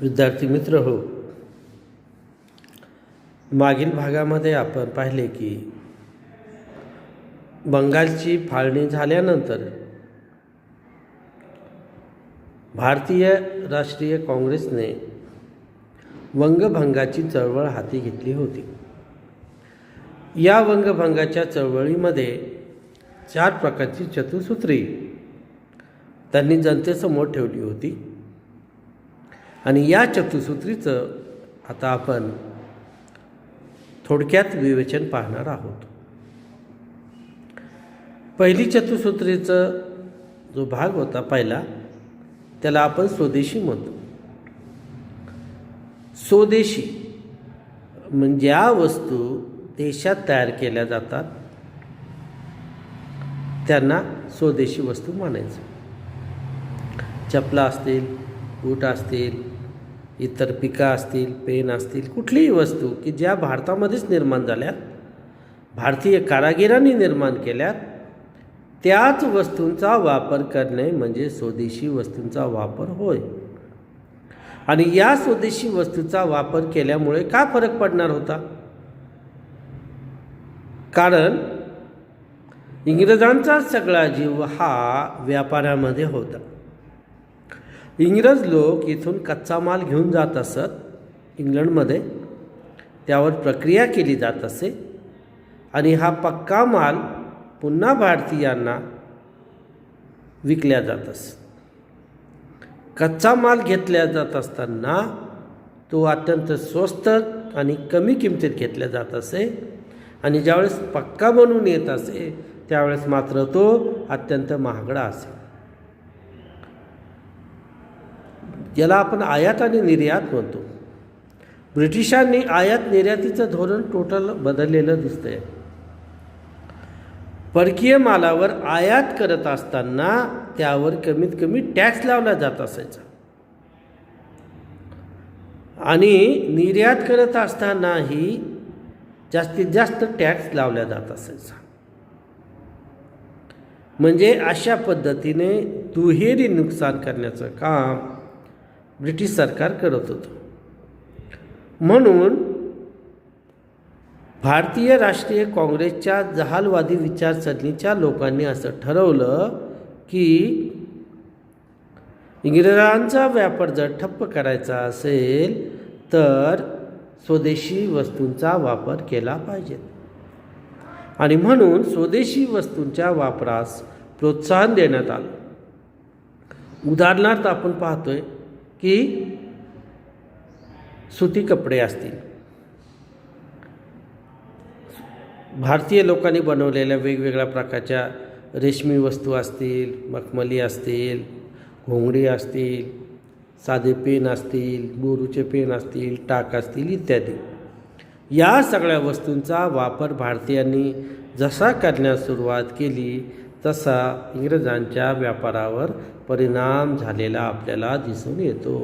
विद्यार्थी मित्र हो, मागील भागामध्ये आपण पाहिले की बंगालची फाळणी झाल्यानंतर भारतीय राष्ट्रीय काँग्रेसने वंगभंगाची चळवळ हाती घेतली होती. या वंगभंगाच्या चळवळीमध्ये 4 प्रकारची चतुसूत्री त्यांनी जनतेसमोर ठेवली होती आणि या चतुसूत्रीचं आता आपण थोडक्यात विवेचन पाहणार आहोत. पहिली चतुसूत्रीचा जो भाग होता पहिला, त्याला आपण स्वदेशी म्हणतो. स्वदेशी म्हणजे ज्या वस्तू देशात तयार केल्या जातात त्यांना स्वदेशी वस्तू म्हणायचं. चपला असतील, बूट असतील, इतर पिका असतील, पेन असतील, कुठलीही वस्तू की ज्या भारतामध्येच निर्माण झाल्यात, भारतीय कारागिरांनी निर्माण केल्यात, त्याच वस्तूंचा वापर करणे म्हणजे स्वदेशी वस्तूंचा वापर होय. आणि या स्वदेशी वस्तूचा वापर केल्यामुळे काय फरक पडणार होता? कारण इंग्रजांचा सगळा जीव हा व्यापारामध्ये होता. इंग्रज लोक इथून कच्चा माल घेऊन जात असत इंग्लंडमध्ये, त्यावर प्रक्रिया केली जात असे आणि हा पक्का माल पुन्हा भारतीयांना विकल्या जात असे. कच्चा माल घेतल्या जात असताना तो अत्यंत स्वस्त आणि कमी किमतीत घेतल्या जात असे आणि ज्यावेळेस पक्का बनवून येत असे त्यावेळेस मात्र तो अत्यंत महागडा असे. याला आपण आयात आणि निर्यात म्हणतो. ब्रिटिशांनी आयात निर्यातीचं धोरण टोटल बदललेलं दिसतंय. परकीय मालावर आयात करत असताना त्यावर कमीत कमी टॅक्स लावला जात असायचा आणि निर्यात करत असतानाही जास्तीत जास्त टॅक्स लावला जात असायचा. म्हणजे अशा पद्धतीने दुहेरी नुकसान करण्याचं काम ब्रिटिश सरकार करत होतं. म्हणून भारतीय राष्ट्रीय काँग्रेसच्या जहालवादी विचारसरणीच्या लोकांनी असं ठरवलं की इंग्रजांचा व्यापार जर ठप्प करायचा असेल तर स्वदेशी वस्तूंचा वापर केला पाहिजे आणि म्हणून स्वदेशी वस्तूंच्या वापरास प्रोत्साहन देण्यात आलं. उदाहरणार्थ आपण पाहतोय की सुती कपडे असतील, भारतीय लोकांनी बनवलेल्या वेगवेगळ्या प्रकारच्या रेशमी वस्तू असतील, मखमली असतील, घोंगडी असतील, साधे पेन असतील, बोरूचे पेन असतील, टाक असतील इत्यादी, या सगळ्या वस्तूंचा वापर भारतीयांनी जसा करण्यास सुरुवात केली तसा इंग्रजांच्या व्यापारावर परिणाम झालेला आपल्याला दिसून येतो.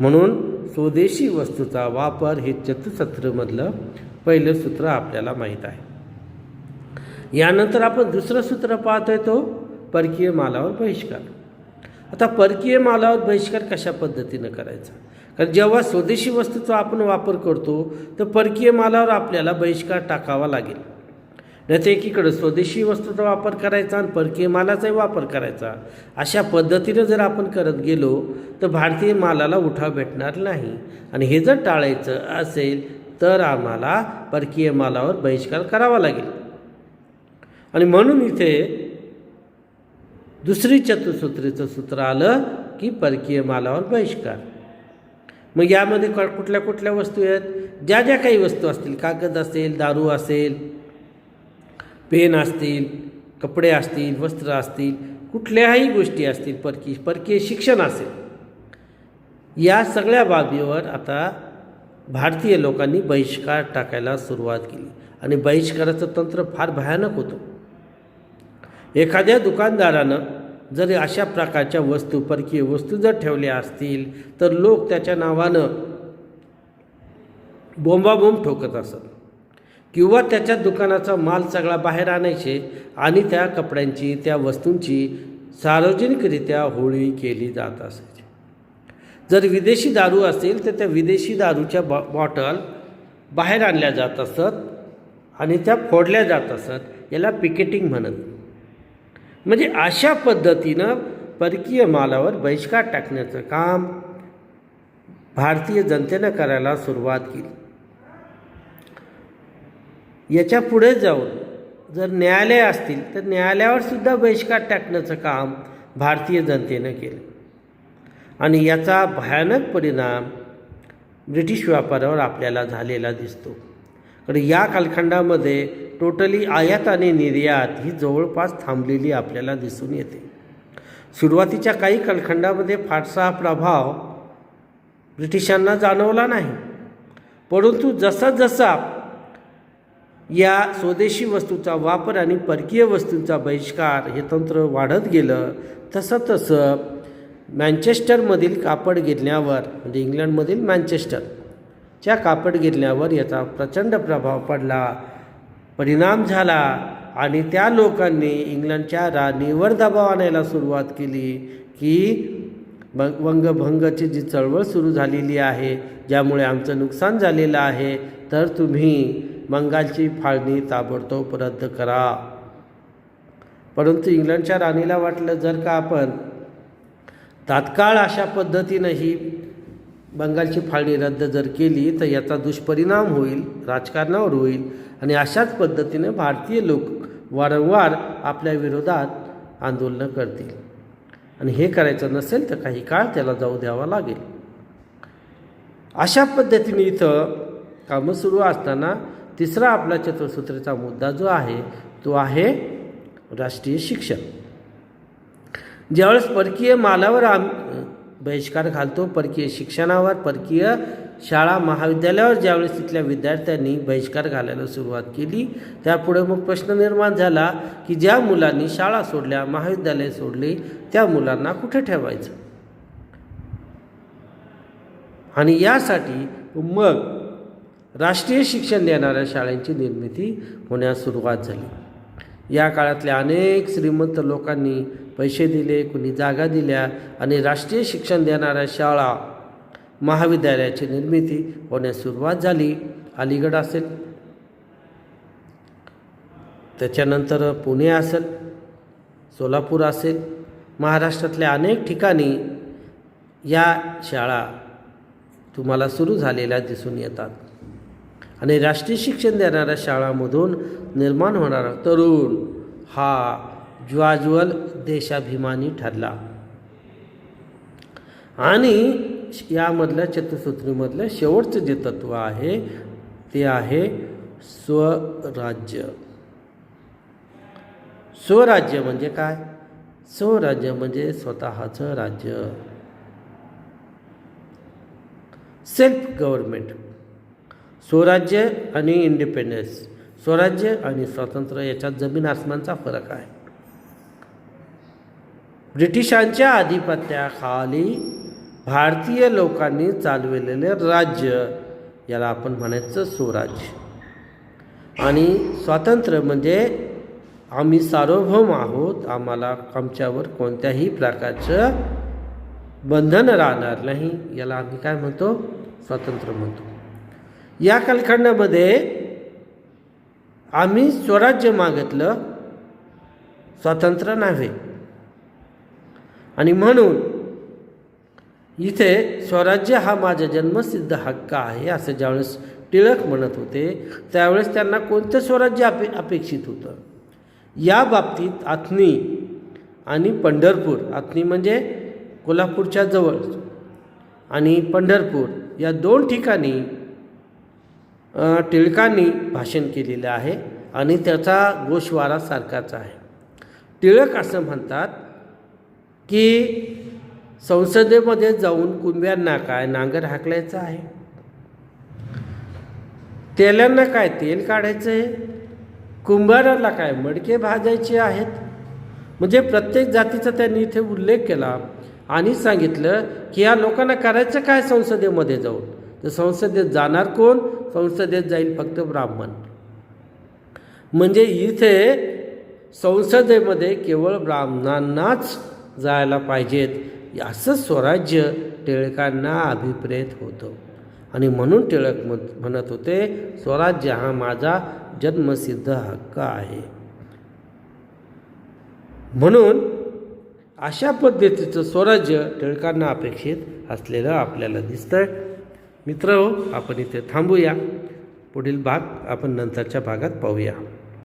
म्हणून स्वदेशी वस्तूचा वापर हे चतुसूत्रमधलं पहिलं सूत्र आपल्याला माहीत आहे. यानंतर आपण दुसरं सूत्र पाहतोय, तो परकीय मालावर बहिष्कार. आता परकीय मालावर बहिष्कार कशा पद्धतीनं करायचा? कारण जेव्हा स्वदेशी वस्तूचा आपण वापर करतो तर परकीय मालावर आपल्याला बहिष्कार टाकावा लागेल. नाही तर एकीकडे स्वदेशी वस्तूचा वापर करायचा आणि परकीय मालाचाही वापर करायचा, अशा पद्धतीनं जर आपण करत गेलो तर भारतीय मालाला उठाव भेटणार नाही. आणि हे जर टाळायचं असेल तर आम्हाला परकीय मालावर बहिष्कार करावा लागेल. आणि म्हणून इथे दुसरी चतुसूत्रीचं सूत्र आलं की परकीय मालावर बहिष्कार. मग यामध्ये कुठल्या कुठल्या वस्तू आहेत? ज्या ज्या काही वस्तू असतील, कागद असेल, दारू असेल, पेन असतील, कपडे असतील, वस्त्र असतील, कुठल्याही गोष्टी असतील, परकीय शिक्षण असेल, या सगळ्या बाबीवर आता भारतीय लोकांनी बहिष्कार टाकायला सुरुवात केली. आणि बहिष्काराचं तंत्र फार भयानक होतं. एखाद्या दुकानदारानं जर अशा प्रकारच्या वस्तू, परकीय वस्तू जर ठेवल्या असतील तर लोक त्याच्या नावानं बोंबाबोंब ठोकत असत किंवा त्याच्या दुकानाचा माल सगळा बाहेर आणायचे आणि त्या कपड्यांची, त्या वस्तूंची सार्वजनिकरित्या होळी केली जात असायची. जर विदेशी दारू असेल तर त्या विदेशी दारूच्या बॉटल बाहेर आणल्या जात असत आणि त्या फोडल्या जात असत. याला पिकेटिंग म्हणत. म्हणजे अशा पद्धतीनं परकीय मालावर बहिष्कार टाकण्याचं काम भारतीय जनतेनं करायला सुरुवात केली. याच्या पुढे जाऊन जर न्यायालय असतील तर न्यायालयावर सुद्धा बहिष्कार टाकण्याचं काम भारतीय जनतेनं केलं आणि याचा भयानक परिणाम ब्रिटिश व्यापारावर आपल्याला झालेला दिसतो. कारण या कालखंडामध्ये टोटली आयात आणि निर्यात ही जवळपास थांबलेली आपल्याला दिसून येते. सुरुवातीच्या काही कालखंडामध्ये फारसा प्रभाव ब्रिटिशांना जाणवला नाही, परंतु जसा जसा या स्वदेशी वस्तूचा वापर आणि परकीय वस्तूंचा बहिष्कार हे तंत्र वाढत गेलं तसं तसं मँचेस्टरमधील कापड गिरण्यावर म्हणजे इंग्लंडमधील मँचेस्टरच्या कापड गिरण्यावर याचा प्रचंड प्रभाव पडला, परिणाम झाला आणि त्या लोकांनी इंग्लंडच्या राणीवर दबाव आणायला सुरुवात केली की वंगभंगची जी चळवळ सुरू झालेली आहे, ज्यामुळे आमचं नुकसान झालेलं आहे, तर तुम्ही बंगालची फाळणी ताबडतोब रद्द करा. परंतु इंग्लंडच्या राणीला वाटलं जर का आपण तात्काळ अशा पद्धतीनं ही बंगालची फाळणी रद्द जर केली तर याचा दुष्परिणाम होईल, राजकारणावर होईल आणि अशाच पद्धतीने भारतीय लोक वारंवार आपल्या विरोधात आंदोलनं करतील आणि हे करायचं नसेल तर काही काळ त्याला जाऊ द्यावा लागेल. अशा पद्धतीने इथं कामं सुरू असताना तिसरा आपला चतुसूत्रीचा मुद्दा जो आहे तो आहे राष्ट्रीय शिक्षण. ज्यावेळेस परकीय मालावर बहिष्कार घालतो, परकीय शिक्षणावर, परकीय शाळा महाविद्यालयावर ज्यावेळेस तिथल्या विद्यार्थ्यांनी बहिष्कार घालायला सुरुवात केली, त्यापुढे मग प्रश्न निर्माण झाला की ज्या मुलांनी शाळा सोडल्या, महाविद्यालय सोडली, त्या मुलांना कुठे ठेवायचं. आणि यासाठी मग राष्ट्रीय शिक्षण देणाऱ्या शाळांची निर्मिती होण्यास सुरुवात झाली. या काळातल्या अनेक श्रीमंत लोकांनी पैसे दिले, कुणी जागा दिल्या आणि राष्ट्रीय शिक्षण देणाऱ्या शाळा महाविद्यालयाची निर्मिती होण्यास सुरुवात झाली. अलीगड असेल, त्याच्यानंतर पुणे असेल, सोलापूर असेल, महाराष्ट्रातल्या अनेक ठिकाणी या शाळा तुम्हाला सुरू झालेल्या दिसून येतात आणि राष्ट्रीय शिक्षण देणाऱ्या शाळांमधून निर्माण होणारा तरुण हा ज्वाज्वल देशाभिमानी ठरला. आणि यामधलं चतुसूत्रीमधलं शेवटचं जे तत्त्व आहे ते आहे स्वराज्य. स्वराज्य म्हणजे काय? स्वराज्य म्हणजे स्वतःचं राज्य, सेल्फ गव्हर्नमेंट. स्वराज्य आणि इंडिपेंडन्स, स्वराज्य आणि स्वातंत्र्य याच्यात जमीन आसमानचा फरक आहे. ब्रिटिशांच्या आधिपत्याखाली भारतीय लोकांनी चालविलेले राज्य याला आपण म्हणायचं स्वराज्य. आणि स्वातंत्र्य म्हणजे आम्ही सार्वभौम आहोत, आम्हाला आमच्यावर कोणत्याही प्रकारचं बंधन राहणार नाही, याला आम्ही काय म्हणतो? स्वातंत्र्य म्हणतो. या कालखंडामध्ये आम्ही स्वराज्य मागितलं, स्वातंत्र्य नव्हे. आणि म्हणून इथे स्वराज्य हा माझा जन्मसिद्ध हक्क आहे असं ज्यावेळेस टिळक म्हणत होते त्यावेळेस त्यांना कोणतं स्वराज्य अपेक्षित होतं? या बाबतीत आथनी आणि पंढरपूर, आथनी म्हणजे कोल्हापूरच्या जवळ आणि पंढरपूर या दोन ठिकाणी टिळकांनी भाषण केलेलं आहे आणि त्याचा गोषवारा सारखाच आहे. टिळक असं म्हणतात की संसदेमध्ये जाऊन कुंभ्यांना काय नांगर हाकलायचं आहे, तेल्यांना काय तेल काढायचं आहे, कुंभाराला काय मडके भाजायचे आहेत. म्हणजे प्रत्येक जातीचा त्यांनी इथे उल्लेख केला आणि सांगितलं की या लोकांना करायचं काय संसदेमध्ये जाऊन? तर संसदेत जाणार कोण? संसदेत जाईल फक्त ब्राह्मण. म्हणजे इथे संसदेमध्ये केवळ ब्राह्मणांनाच जायला पाहिजेत असं स्वराज्य टिळकांना अभिप्रेत होतं आणि म्हणून टिळक म्हणत होते, स्वराज्य हा माझा जन्मसिद्ध हक्क आहे. म्हणून अशा पद्धतीचं स्वराज्य टिळकांना अपेक्षित असलेलं आपल्याला दिसतंय. मित्रहो, आपण इथे थांबूया. पुढील भाग आपण नंतरच्या भागात पाहूया.